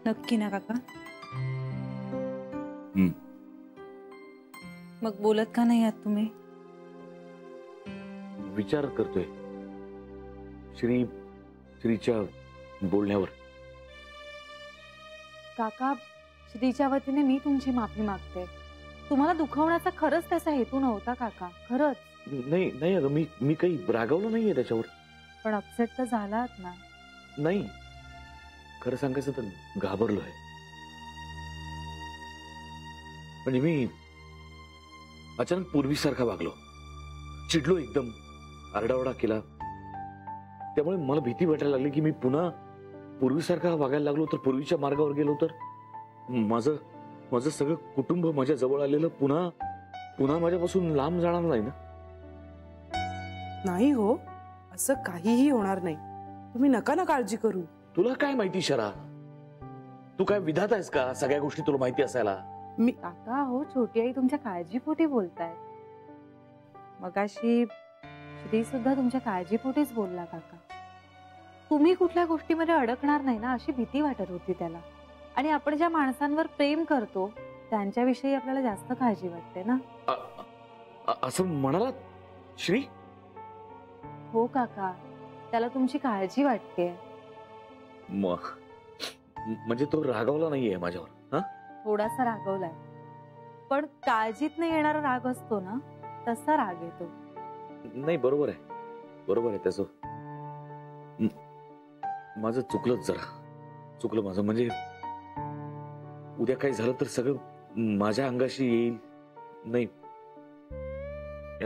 नक्की ना काका? मग बोलत का नाही आहात तुम्ही? विचार करतोय श्रीच्या बोलण्यावर. काका, श्रीच्या वतीने मी तुमची माफी मागते. तुम्हाला दुखवण्याचा खरंच त्याचा हेतू नव्हता काका, खरंच. नाही नाही अगं, मी काही रागावलो नाहीये त्याच्यावर. पण अपसेट तर झालात ना? नाही, खरं सांगायचं तर घाबरलोय. म्हणजे मी अचानक पूर्वीसारखा वागलो, चिडलो, एकदम आरडाओरडा केला. त्यामुळे मला भीती वाटायला लागली की मी पुन्हा पूर्वीसारखा वागायला लागलो तर, पूर्वीच्या मार्गावर गेलो तर माझं सगळं कुटुंब माझ्या जवळ आलेलं पुन्हा माझ्यापासून लांब जाणार नाही ना? नाही हो, असं काहीही होणार नाही. तुम्ही नका ना काळजी करू. तुला काय माहिती शरा? तू काय विधाता आहेस का सगळ्या गोष्टी तुला माहिती असायला? मी काका हो, छोटी आई तुमच्या काळजीपोटी बोलताय. मगाशी श्री सुद्धा तुमच्या काळजीपोटीच बोलला काका. तुम्ही कुठल्या गोष्टीमध्ये अडकणार नाही ना अशी भीती वाटत होती त्याला. आणि आपण ज्या माणसांवर प्रेम करतो त्यांच्याविषयी आपल्याला जास्त काळजी वाटते ना. असं म्हणाला श्री? हो काका, त्याला तुमची काळजी वाटते. म्हणजे तो रागावला नाहीये माझ्यावर? हा, थोडासा रागवलाय, पण काळजीत नाही येणारा राग असतो ना, तसा राग येतो. नाही, बरोबर आहे त्याचं. माझं चुकलंच, जरा चुकलं माझं. म्हणजे उद्या काही झालं तर सगळं माझ्या अंगाशी येईल. नाही,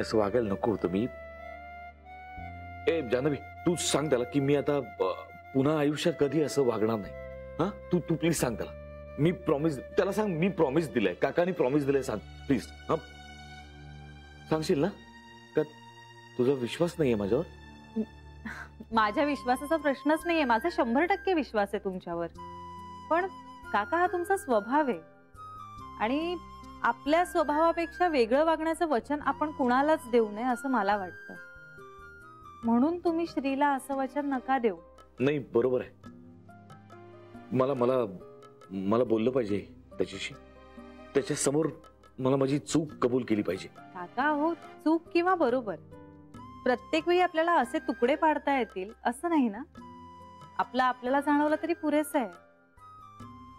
असं वागायला नको होतं मी. जानवी, तू सांग त्याला की मी आता पुन्हा आयुष्यात कधी असं वागणार नाही. हा, तू प्लीज सांग त्याला. मी प्रॉमिस, त्याला सांग मी प्रॉमिस दिलंय, काकांनी प्रॉमिस दिलंय. सांग प्लीज. हा, सांगशील ना? का तुझा विश्वास नाहीये माझ्यावर? माझ्या विश्वासाचा प्रश्नच नाहीये, माझा 100% विश्वास आहे तुमच्यावर. पण काका, हा तुमचा स्वभाव आहे आणि आपल्या स्वभावापेक्षा वेगळं वागण्याचं वचन आपण कुणालाच देऊ नये असं मला वाटतं. म्हणून तुम्ही श्रीला असं वचन नका देऊ. नाही, बरोबर आहे. मला बोललं पाहिजे त्याच्याशी. त्याच्या समोर मला माझी चूक कबूल केली पाहिजे. काका हो, चूक किंवा बरोबर, प्रत्येक वेळी आपल्याला असे तुकडे पाडता येतील असं नाही ना. आपल्याला जाणवलं तरी पुरेसं आहे.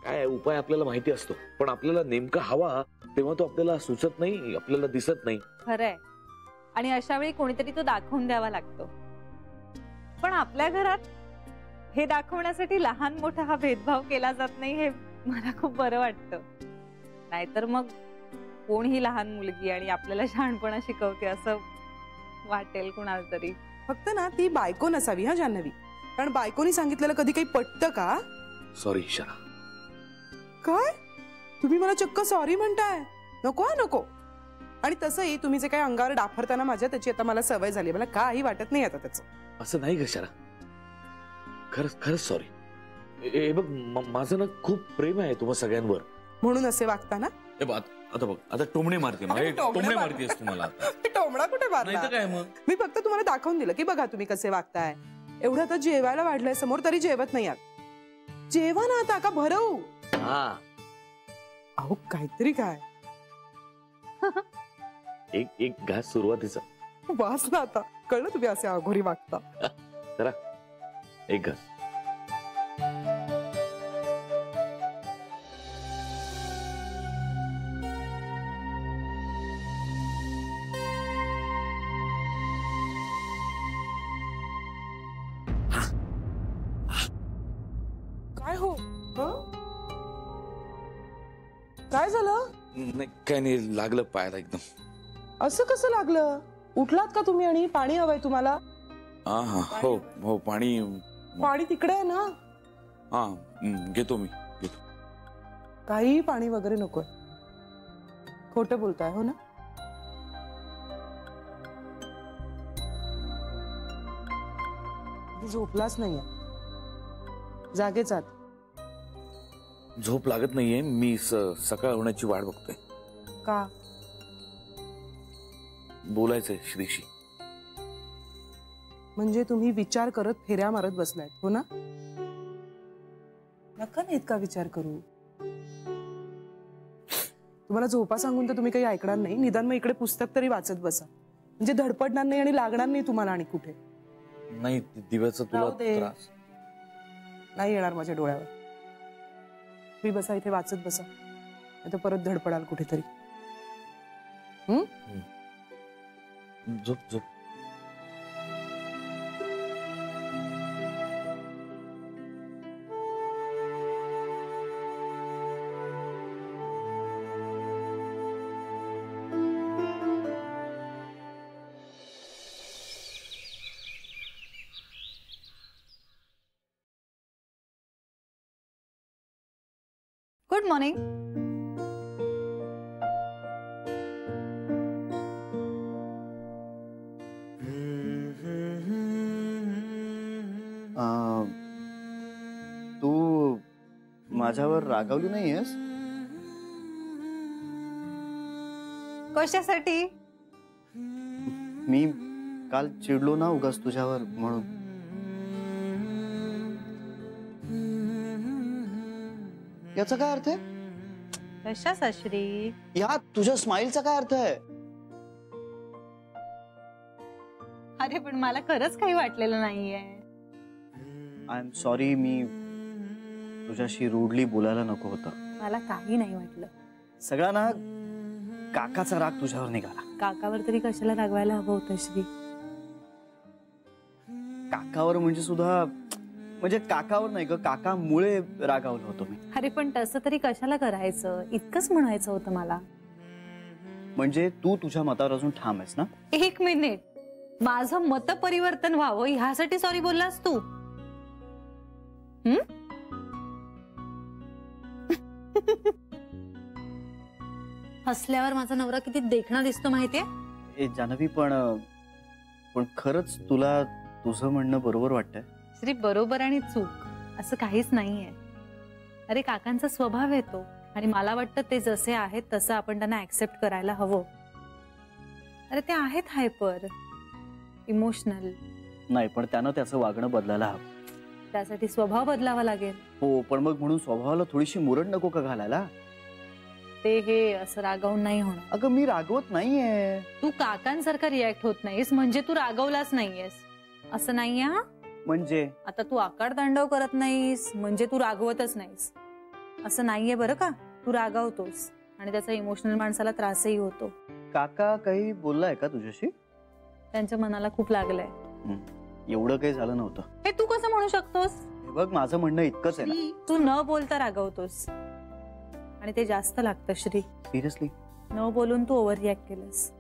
काय उपाय आपल्याला माहिती असतो, पण आपल्याला नेमका हवा तेव्हा तो आपल्याला सुचत नाही, आपल्याला दिसत नाही. खरंय. आणि अशा वेळी कोणीतरी तो दाखवून द्यावा लागतो. पण आपल्या घरात हे दाखवण्यासाठी लहान मोठा हा भेदभाव केला जात नाही, हे मला खूप बरं वाटतं. नाहीतर मग कोण ही लहान मुलगी आणि आपल्याला शहाणपणा शिकवते असं वाटेल कुणाला तरी. फक्त ना ती बायको नसावी हा जान्हवी, कारण बायकोनी सांगितलेलं कधी काही पटतं का? सॉरी शरा. काय तुम्ही मला चक्क सॉरी म्हणताय? नको नको. आणि तसंही तुम्ही जे काही अंगावर डाफरताना माझ्या, त्याची आता मला सवय झाली. मला काही वाटत नाही आता त्याचं. असं नाही ग शरा, खरंच सॉरी. हे बघ, माझं ना खूप प्रेम आहे तुम्हा सगळ्यांवर. म्हणून असे वागता ना? आता बघ, आता टोमणे मारते टोमणे मारतेस तुम्हाला. टोमणा कुठे मारला? काय मग? मी फक्त तुम्हाला दाखवून दिलं की बघा तुम्ही कसे वागताय. एवढं तर जेवायला वाढलंय समोर तरी जेवत नाही आहात. जेवा ना आता का भरवू? हा, अहो काहीतरी काय. एक घास सुरुवातीचा. वास ना आता कळलं तुम्ही असे अघोरी वागता. जरा एक घास. काय हो? काय झालं? नाही, काय नाही, लागलं पायाला एकदम. असं कसं लागलं? उठलात का तुम्ही आणि पाणी हवंय तुम्हाला? हो, पाणी. पाणी तिकडे आहे ना. घेतो मी. काही पाणी वगैरे नकोय. खोटं बोलताय हो ना? झोपलाच नाहीये, जागेच आहात. झोप लागत नाहीये, मी सकाळ होण्याची वाट बघतोय. का? बोलायचंय श्रीशी. म्हणजे तुम्ही विचार करत फेऱ्या मारत बसलायत हो ना? नका ना इतका विचार करू. तुम्हाला झोपा सांगून तर तुम्ही काही ऐकणार नाही. निदान मग इकडे पुस्तक तरी वाचत बसा, म्हणजे धडपडणार नाही आणि लागणार नाही तुम्हाला आणि कुठे. नाही दिव्याचा तुला राहू दे. त्रास. नाही येणार माझ्या डोळ्यावर. मी बसा इथे वाचत बसा, नाही तर परत धडपडाल कुठेतरी. झोप झोप. Good morning. तू माझ्यावर रागावली नाहीयेस? कशासाठी? मी काल चिडलो ना उगाच तुझ्यावर म्हणून. याचा काय अर्थ आहे? कशाचा श्री? या तुझ्या स्माइलचा काय अर्थ आहे? अरे पण मला खरंच काही वाटलेलं नाहीये. I am sorry. मी तुझ्याशी रूडली बोलायला नको होतं. मला काही नाही वाटलं. सगळा ना काकाचा राग तुझ्यावर निघाला. काकावर तरी कशाला रागवायला हवं होतं श्री? काकावर म्हणजे सुद्धा, म्हणजे काकावर नाही ग, काकामुळे रागावलो होतो मी. अरे पण तसं तरी कशाला करायचं? इतकंच म्हणायचं होतं मला. म्हणजे तू तुझ्या मतावर अजून ठाम आहेस ना? एक मिनिट, माझं मत परिवर्तन व्हावं ह्यासाठी सॉरी बोललास तू? हसल्यावर माझा नवरा किती देखणा दिसतो माहितीये? ए जान्हवी, पण खरंच तुला तुझं म्हणणं बरोबर वाटतंय? श्री, बरोबर आणि चूक असं काहीच नाहीये. अरे काकांचा स्वभाव येतो आणि मला वाटतं ते जसे आहेत तसं आपण त्यांना ऍक्सेप्ट करायला हवं. अरे ते आहेत हायपर इमोशनल. नाही, पण त्यानं त्याचं वागणं बदलायला हवं. त्यासाठी स्वभाव बदलावा लागेल. हो, पण मग म्हणून स्वभावाला थोडीशी मुरड नको का घालायला? ते हे असं रागावून नाही होणार. अगं मी रागवत नाहीये. तू काकांसारखा रिॲक्ट होत नाहीस म्हणजे तू रागवलाच नाहीयेस असं नाहीये. हा म्हणजे आता तू आकारतांडव करत नाहीस म्हणजे तू रागवतच नाहीस असं नाहीये बरं का. तू रागावतोस आणि त्याचा इमोशनल माणसाला त्रासही होतो. काका काही बोललाय का तुझ्याशी? त्यांच्या मनाला खूप लागलंय. एवढं काही झालं नव्हतं. हे तू कसं म्हणू शकतोस? हे बघ, माझं म्हणणं इतकंच आहे ना. तू न बोलता रागवतोस आणि ते जास्त लागतं श्री. सिरियसली न बोलून तू ओव्हर रिॲक्ट केलंस.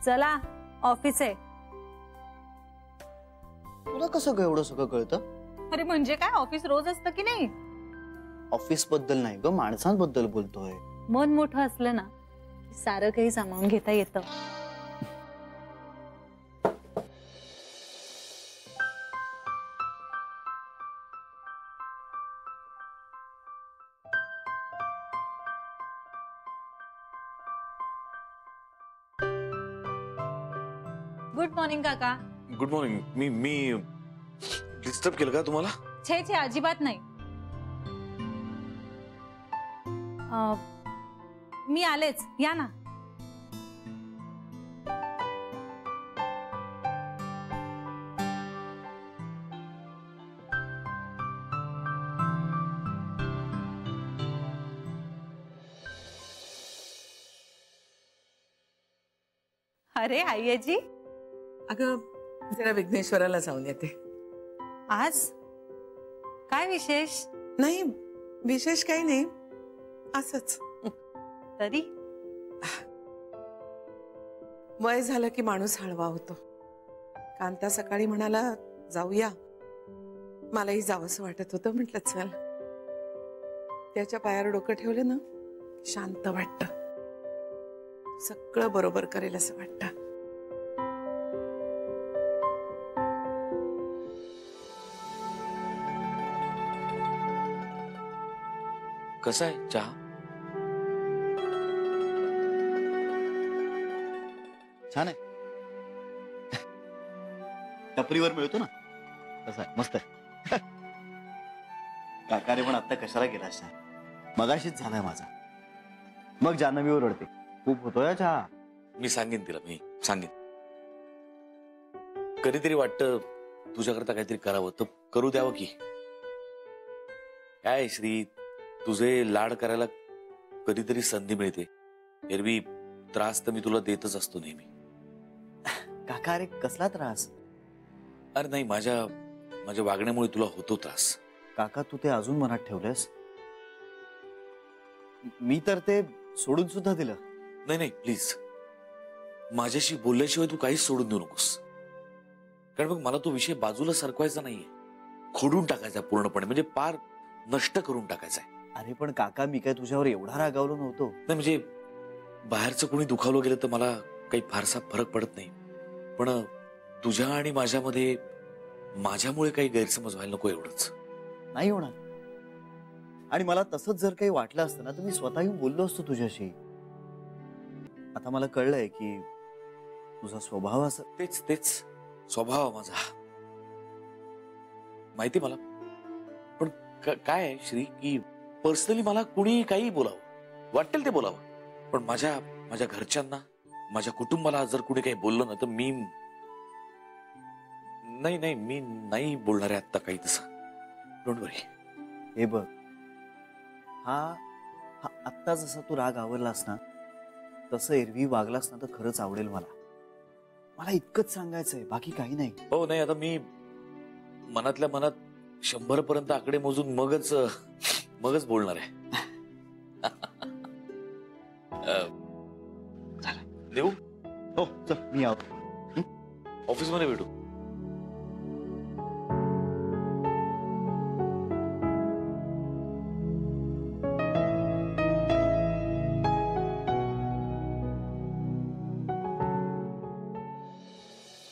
चला ऑफिस आहे. तुला कसं एवढं सगळं कळतं? अरे म्हणजे काय, ऑफिस रोज असतं की नाही? ऑफिस बद्दल नाही ग, माणसांबद्दल बोलतोय. मन मोठं असलं ना सारं काही सामावून घेता येतं. गुड मॉर्निंग काका. Good morning. मी डिस्टर्ब केलं का तुम्हाला? छे छे, अजिबात नाही. मी आलेच, या ना. अरे आईजी, अगं जरा विघ्नेश्वराला जाऊन येते. आज काय विशेष? नाही, विशेष काही नाही, असंच. तरी वय झालं की माणूस हळवा होतो. कांता सकाळी म्हणाला जाऊया, मलाही जावंसं वाटत होतं. म्हटलं चल. त्याच्या पायावर डोकं ठेवलं ना, शांत वाटत. सगळं बरोबर करेल असं वाटतं. कसा आहे चहा? छान आहे. टपरीवर मिळतो ना. कसा आहे? मस्त आहे. काकाने पण आता कशाला केला चहा? मगाशीच झालाय माझा. मग जान्हवीवर रडते. खूप होतोय चहा. मी सांगेन तिला, मी सांगेन. कधीतरी वाटतं तुझ्याकरता काहीतरी करावं तर करू द्यावं की. काय श्री, तुझे लाड करायला कधीतरी संधी मिळते. एरवी त्रास तर मी तुला देतच असतो नेहमी. काका अरे कसला त्रास? अरे नाही, माझ्या वागण्यामुळे तुला होतो त्रास. काका तू ते अजून मनात ठेवलंस? मी तर ते सोडून सुद्धा दिलं. नाही नाही, प्लीज माझ्याशी बोलल्याशिवाय तू काहीच सोडून देऊ नकोस. कारण मग मला तो विषय बाजूला सरकवायचा नाहीये, खोडून टाकायचा पूर्णपणे, म्हणजे पार नष्ट करून टाकायचा. अरे पण काका मी काय तुझ्यावर एवढा रागावलो नव्हतो. नाही म्हणजे बाहेरचं कोणी दुखावलं गेलं तर मला काही फारसा फरक पडत नाही, पण तुझ्या आणि माझ्यामध्ये माझ्यामुळे काही गैरसमज व्हायला नको एवढंच. नाही होणार. आणि मला तसंच जर काही वाटलं असतं ना तर मी स्वतः येऊन बोललो असतो तुझ्याशी. आता मला कळलंय की तुझा स्वभाव असं. तेच स्वभाव माझा माहिती मला. पण काय आहे श्री की पर्सनली मला कुणी काही बोलावं वाटेल ते बोलावं, पण माझ्या घरच्यांना, माझ्या कुटुंबाला जर कुणी काही बोललं ना तर मी नाही बोलणार आहे आता काही तसं. डोंट वरी. हे बघ, हा आत्ता जसा तू राग आवरलास ना तसं एरवी वागलास ना तर खरंच आवडेल मला. मला इतकंच सांगायचंय, बाकी काही नाही. हो नाही, आता मी मनातल्या मनात 100 पर्यंत आकडे मोजून मगच बोलणार आहे. देऊ? हो चल मी आलो. ऑफिस मध्ये भेटू.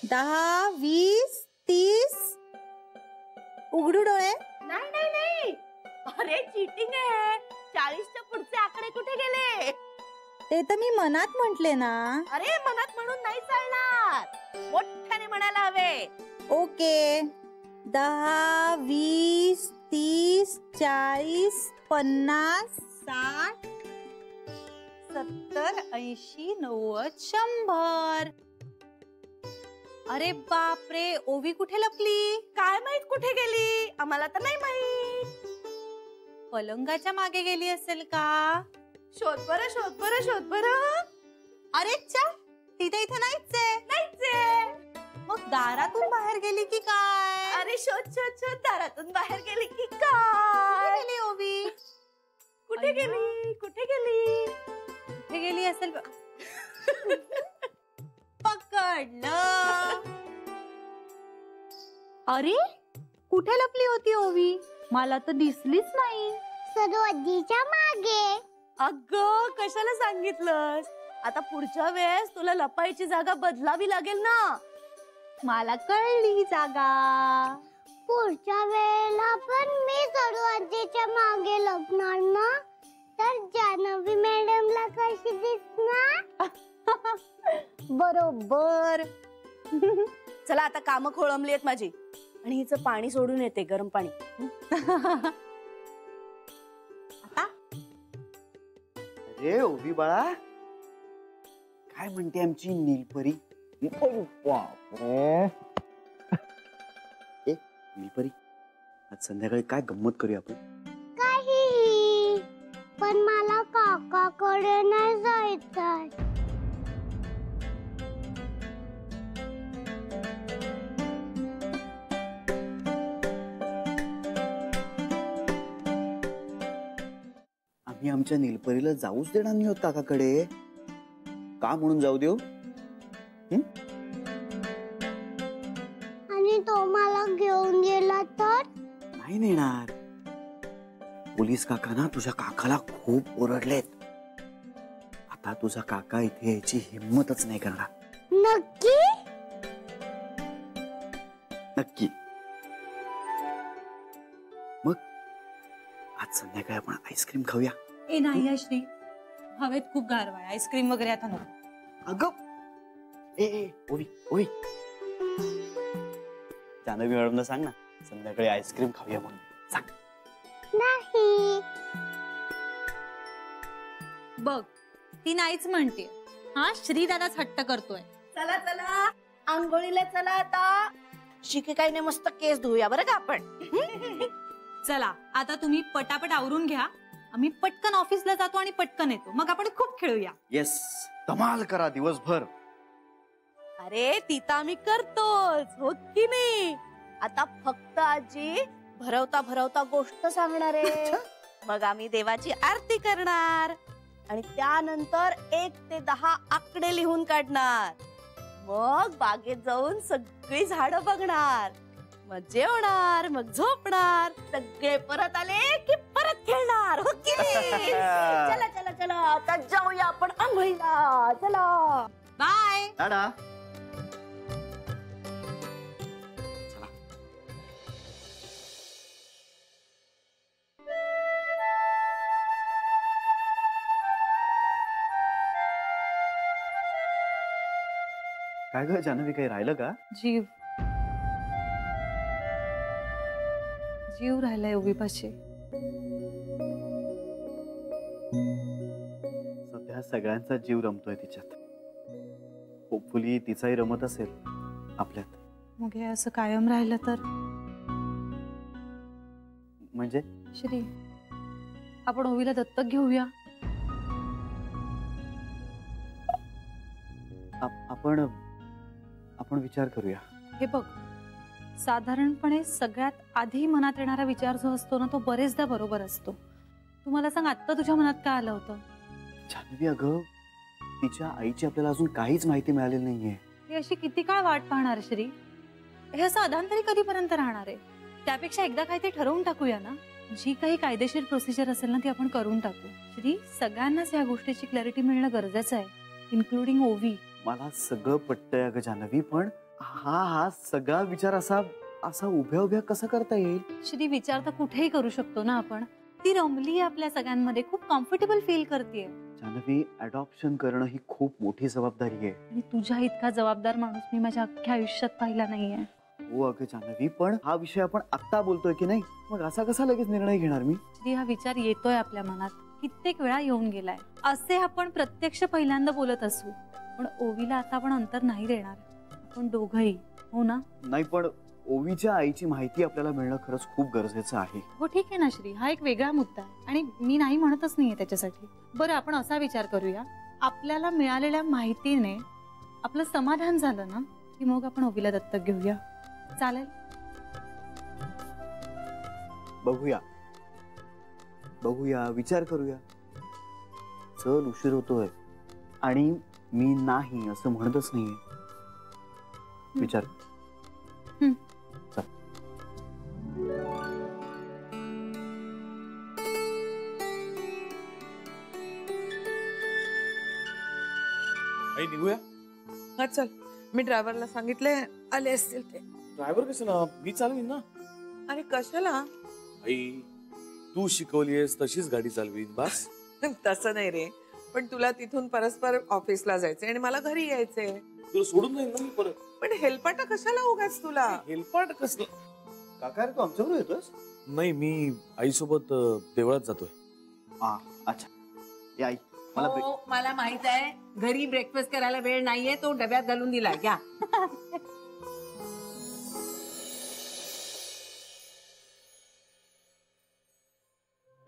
दहा, 20, 30. उघडू डोळे. नाही नाही नाही, अरे चीटिंग आहे. 40च्या पुढचे आकडे कुठे गेले? ते तर मी मनात म्हटले ना. अरे मनात म्हणून नाही चालणार, मोठ्याने म्हणायला हवे. ओके. 10, 20, 30, 40, 50, 60, 70, 80, 90, 100. अरे बापरे, ओवी कुठे लपली? काय माहित कुठे गेली, आम्हाला तर नाही माहित. पलंगाच्या मागे गेली असेल का? शोध बरं, शोध बरं, शोध बरं. अरे चा, तिथे इथे नाहीच आहे. नाहीच आहे. मग दारातून बाहेर गेली की काय? अरे शोध शोध शोध, दारातून बाहेर गेली की कुठे काय? गेली ओवी? कुठे गेली, कुठे गेली? कुठे गेली असेल? पकडलं. अरे कुठे लपली होती ओवी? मला तर दिसलीच नाही. सरोजीच्या मागे. अगं कशाला सांगितलंस? आता पुढच्या वेळेस तुला लपायची जागा बदलावी लागेल ना. मला कळली जागा. पुढच्या वेळेला पण मी सरोजीच्या मागे लपणार ना, तर जान्हवी मॅडमला कशी दिसणार? बरोबर. चला आता कामं खोळंबली आहेत माझी, आणि हिचं पाणी सोडून येते, गरम पाणी. अरे ओवी बाळा, काय म्हणते आमची नीलपरी? नीलपरी, आज संध्याकाळी काय गंमत करूया आपण? काहीही, पण मला काकाकडे नाही जायचंय. आम्ही आमच्या नीलपरीला जाऊच देणार नाही होत काकाकडे. का म्हणून जाऊ देऊ? आणि तो मला घेऊन गेला तर? नाही नेणार. पोलीस काका ना तुझ्या काकाला खूप ओरडलेत. आता तुझा काका इथे यायची हिम्मतच नाही करणार. नक्की? नक्की. मग आज संध्याकाळी आपण आईस्क्रीम खाऊया. ए नाही अश्री, हवेत खूप गारवा आहे, आईस्क्रीम वगैरे आता नको. अगं ए ओवी ओवी, जान्हवी मॅडमला सांग ना संध्याकाळी आईस्क्रीम खाऊया म्हणून. नाही. बघ ती नाहीच म्हणते. हा श्रीदादाच हट्ट करतोय. चला चला आंघोळीला चला आता. शिकेकाईने मस्त केस धुऊया बरं का आपण. चला आता तुम्ही पटापट आवरून घ्या. आम्ही पटकन ऑफिसला जातो आणि पटकन येतो. मग आपण खूप खेळूया. येस, धमाल करा दिवसभर. अरे ती तर आम्ही करतोच हो की नाही. आता फक्त आजी भरवता भरवता गोष्ट सांगणार आहे. मग आम्ही देवाची आरती करणार आणि त्यानंतर 1 ते 10 आकडे लिहून काढणार. मग बागेत जाऊन सगळी झाडं बघणार. मग जेवणार, मग झोपणार. सगळे परत आले की परत खेळणार हो की नाही. चला चला चला आता जाऊया आपण आंघोळीला. चला बाय. टाटा. काय ग जान्हवी, काही राहिलं का? जीव जीव राहिलाय उभीपाशी. सध्या सगळ्यांचा जीव रमतोय तिच्यात. होपफुली तिचाही रमत असेल आपल्यात. मग हे असं कायम राहिलं तर. म्हणजे श्री आपण ओवीला दत्तक घेऊया. आपण विचार करूया. हे बघ साधारणपणे सगळ्यात आधी मनात येणारा विचार जो असतो ना तो बरेचदा बरोबर असतो. तू मला सांग आत्ता तुझ्या मनात काय आलं होतं? जान्हवी अगं, तिच्या आईची आपल्याला अजून काहीच माहिती मिळालेली नाहीये. ही अशी किती काळ वाट पाहणार श्री? हे असं अधांतरी कधीपर्यंत राहणार आहे? त्यापेक्षा एकदा काही ते ठरवून टाकूया ना. जी काही कायदेशीर प्रोसिजर असेल ना ती आपण करून टाकू. श्री सगळ्यांनाच या गोष्टीची क्लॅरिटी मिळणं गरजेचं आहे, इन्क्लुडिंग ओवी. मला सगळं पटतंय अगं जान्हवी, पण हा सगळा विचार असा उभ्या उभ्या कसा करता येईल? श्री विचार तर कुठेही करू शकतो ना आपण. ती रमली आपल्या सगळ्यांमध्ये, खूप कम्फर्टेबल फील करतेय. जान्हवी, अडॉप्शन करणं ही खूप मोठी जबाबदारी आहे. आणि तुझ्या इतका जबाबदार माणूस मी माझ्या अख्ख्या आयुष्यात पाहिला नाहीये. हो अगं जान्हवी, पण हा विषय आपण आत्ता बोलतोय की नाही, मग असा कसा लगेच निर्णय घेणार मी? श्री हा विचार येतोय आपल्या मनात, कित्येक वेळा येऊन गेलाय. असे आपण प्रत्यक्ष पहिल्यांदा बोलत असू, पण ओवीला आता आपण अंतर नाही देणार. आपण दोघंही, हो ना? नाही, पण ओवीच्या आईची माहिती आपल्याला मिळणं खरंच खूप गरजेचं आहे. हो ठीक आहे ना श्री, हा एक वेगळा मुद्दा आहे आणि मी नाही म्हणतच नाहीये त्याच्यासाठी. बरं आपण असा विचार करूया, आपल्याला मिळालेल्या माहितीने आपलं समाधान झालं ना की मग आपण ओवीला दत्तक घेऊया. चालेल? बघूया, विचार करूया. चल, उशीर होतोय आणि मी नाही असं म्हणतच नाहीये. विचार. आई निघूया. हा चल, मी ड्रायव्हरला सांगितले, आले असतील ते. ड्रायव्हर कशाला, मी चालवीन ना. अरे कशाला? आई तू शिकवलीयस तशीच गाडी चालवीन बस. तसं नाही रे, पण तुला तिथून परस्पर ऑफिसला जायचंय आणि मला घरी यायचंय. तुला सोडून जाईन ना मी परत. पण हेलपाटा कशाला उगाच तुला? हेलपाट कसलं? काका, तू आमच्याबरोबर येतोस? नाही, मी आईसोबत देवळात जातोय. अच्छा. या आई, मला मला माहित आहे घरी ब्रेकफास्ट करायला वेळ नाहीये, तो डब्यात घालून दिला. घ्या.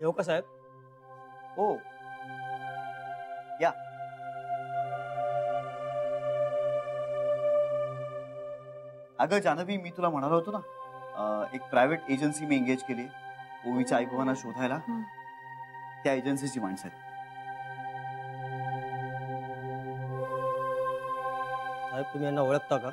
येऊ का साहेब? हो या. अगं जान्हवी, मी तुला म्हणालो होतो ना, एक प्रायव्हेट एजन्सी मी एंगेज केली ओवीच्या आई बाबांना शोधायला. त्या एजन्सीची माणसं आहेत. साहेब, तुम्ही यांना ओळखता का?